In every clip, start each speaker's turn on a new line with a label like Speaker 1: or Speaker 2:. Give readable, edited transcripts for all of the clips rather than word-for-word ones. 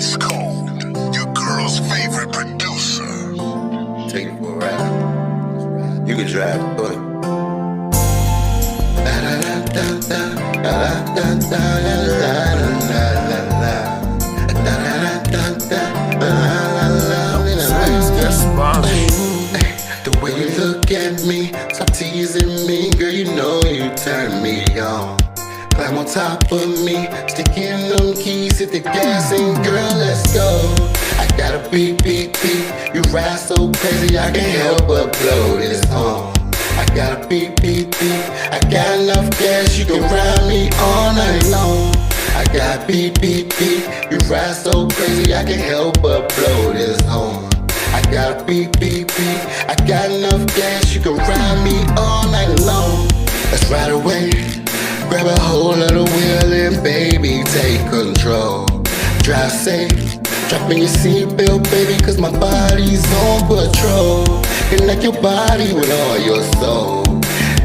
Speaker 1: Ice Cold, your girl's favorite producer.
Speaker 2: Take it for a ride. You can drive the boat. La la la da da, la la da da, la la la la la la, la la da da, la la la la. The way you look at me, stop teasing me, girl. You know you turn me on. Climb on top of me, stick in them keys, hit the gas and girl, let's go. I got a beep, beep, beep. You ride so crazy, I can't help but blow this horn. I got a beep, beep, beep. I got enough gas, you can ride me all night long. I got beep, beep, beep. You ride so crazy, I can't help but blow this horn. I got a beep, beep, beep. I got enough gas, you can ride me all night long. Let's ride away. Grab a hold of the wheel and baby, take control. Drive safe, drop in your seatbelt, baby, cause my body's on patrol. Connect your body with all your soul.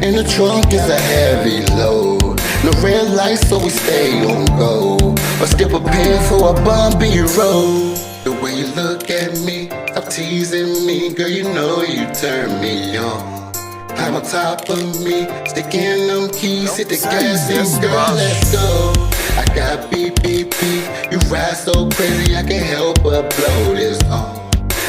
Speaker 2: In the trunk is a heavy load. No red lights, so we stay on go. But still prepared for a bumpy road. The way you look at me, stop teasing me, girl, you know you turn me on. Climb on top of me, stick in them keys, hit the gas and girl, let's go. I got beep, beep, beep. You ride so crazy, I can't help but blow this horn.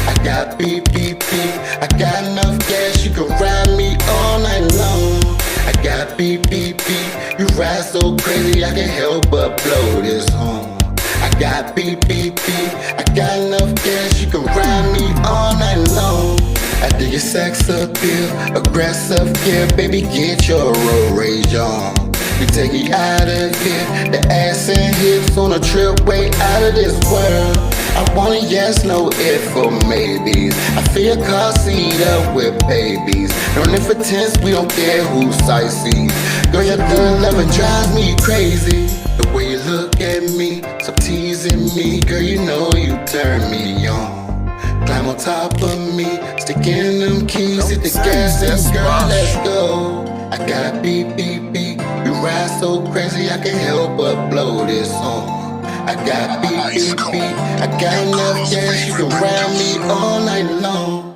Speaker 2: I got beep, beep, beep. I got enough gas, you can ride me all night long. I got beep, beep, beep. You ride so crazy, I can't help but blow this horn. I got beep, beep, beep. I got enough gas, you can ride me all night long. After your sex appeal, aggressive gear, baby, get your road rage on. We take you out of here, the ass and hips on a trip way out of this world. I want a yes, no if or maybes. I feel car seat up with babies. No need for tense, we don't care who sightsees. Girl, your good loving drives me crazy. The way you look at me, stop teasing me, girl, you know you turn me on. Climb on top of me, stick in them keys, hit the gas and girl, let's go. I got a beep, beep, beep. You ride so crazy, I can't help but blow this horn. I got beep, beep, beep. I got enough gas, you can ride me all night long.